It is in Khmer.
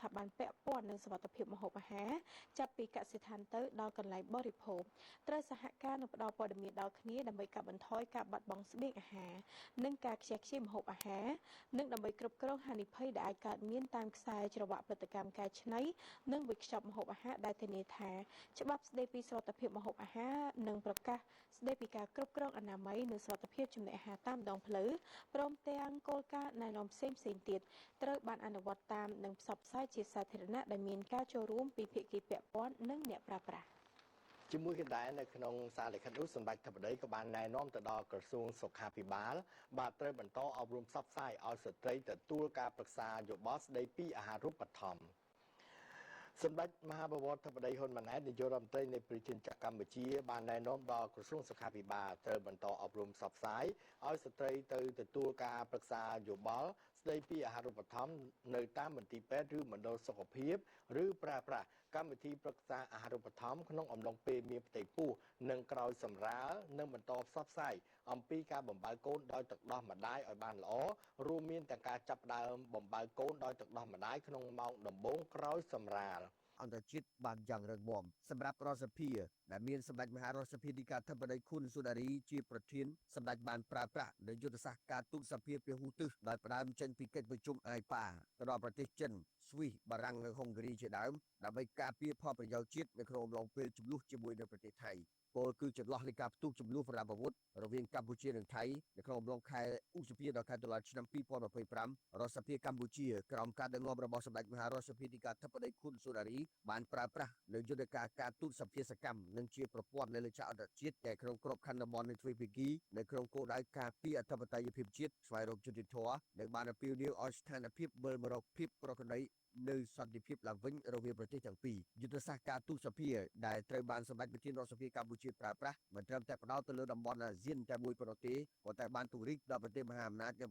ថាបានពាក់ព័ន្ធនឹងសុវត្ថិភាពម្ហូបអាហារចាប់ពីកសិដ្ឋានទៅដល់កន្លែងបរិភោគត្រូវសហការនិងផ្តល់ព័ត៌មានដល់គ្នាដើម្បីកាត់បន្ថយការបាត់បង់ស្បៀងអាហារនិងការខ្ជះខ្ជាយម្ហូបអាហារនិងដើម្បីគ្រប់គ្រងហានិភ័យដែលអាចកើតមានតាមខ្សែច្រវាក់ផលិតកម្មកែច្នៃនិងវេចខ្ចប់ម្ហូបអាហារដែលធានាថាច្បាប់ស្តីពីសុវត្ថិភាពម្ហូបអាហារនិងប្រកាសស្តីពីការគ្រប់គ្រងអនាម័យនិងសុវត្ថិភាពចំណីអាហារតាមដងផ្លូវព្រមទាំងគោលការណ៍ណែនាំផ្សេងៗទៀតត្រូវបានអនុវត្តតាមនិងផ្សព្វផ្សាយជាសាធារណៈដែលមានការចូលរួមពីភាគីពាក់ព័ន្ធនិងអ្នកប្រើប្រាស់ជាមួយគ្នាដែរនៅក្នុងសារលិខិតនោះសម្ដេចធិបតីក៏បានណែនាំទៅដល់ក្រសួងសុខាភិបាលបាទត្រូវបន្តអប់រំផ្សព្វផ្សាយឲ្យស្ត្រីទទួលការប្រឹក្សាយោបល់ស្តីពីអាហារូបត្ថម្ភសម្ដេចមហាបវរធិបតីហ៊ុនម៉ាណែតនាយករដ្ឋមន្ត្រីនៃប្រជាជាតិកម្ពុជាបានណែនាំដល់ក្រសួងសុខាភិបាលត្រូវបន្តអប់រំផ្សព្វផ្សាយឲ្យស្ត្រីទៅទទួលការប្រឹក្សាយោបល់ស្តីពីអាហារូបត្ថម្ភនៅតាមមន្ទីរពេទ្យឬមណ្ឌលសុខភាពឬប្រើប្រាស់កម្មវិធីប្រឹក្សាអាហារូបត្ថម្ភក្នុងអំឡុងពេលមានផ្ទៃពោះនិងក្រោយសម្រាលនិងបន្តផ្សព្វផ្សាយអំពីការបំបៅកូនដោយទឹកដោះម្ដាយឲ្យបានល្អរួមមានទាំងការចាប់ផ្ដើមបំបៅកូនដោយទឹកដោះម្ដាយក្នុងម៉ោងដំបូងក្រោយសម្រាលអន្តរជាតិបានយ៉ាងរឹងមាំសម្រាប់រដ្ឋសភាដែលមានសម្ដេចមហារដ្ឋសភាទីកាធិបតីខុនស៊ូដារីជាប្រធានសម្ដេចបានប្រើប្រាស់នៅយុទ្ធសាស្ត្រការទូតសភាពហុទិសដោយផ្ដើមចេញពីកិច្ចប្រជុំអាយប៉ាទៅដល់ប្រទេសចិនស្វីសបារាំងនិងហុងហ្គារីជាដើមដើម្បីការពារផលប្រយោជន៍ជាតិនៅក្នុងអំឡុងពេលចំនួនជាមួយនៅប្រទេសថៃពលគឺចន្លោះនៃការផ្ទុះចំនួនប្រដាប់អាវុធរវាងកម្ពុជានិងថៃនៅក្នុងអំឡុងខែឧសភាដល់ខែតុលាឆ្នាំ2025រដ្ឋសភាកម្ពុជាក្រោមការដឹកនាំរបស់សម្ដេចមហារដ្ឋសភាទីកាធិបតីខុនស៊ូដារីបានប្រើប្រាស់នៅយន្តការការទូតសភាសកម្មនិងជាប្រព័ន្ធនៃលេខអន្តរជាតិតែក្នុងក្របខ័ណ្ឌតំបន់នៃទ្វេភាគីនៅក្នុងគោលដៅការពារអធិបតេយ្យភាពជាតិស្វែងរកយុត្តិធម៌និងបានអំពាវនាវឲ្យស្ថានភាពវិលមករកភាពប្រក្រតីនៅសន្តិភាពឡើងវិញរវាងប្រទេសទាំងពីរយុទ្ធសាស្ត្រការទូតសភាដែលត្រូវបានសម្ដេចប្រធានរដ្ឋសភាកម្ពុជាប្រើប្រាស់មិនត្រឹមតែផ្ដោតទៅលើតំបន់អាស៊ានតែមួយប៉ុណ្ណោះទេប៉ុន្តែបានពង្រីកដល់ប្រទេសមហាអំណាច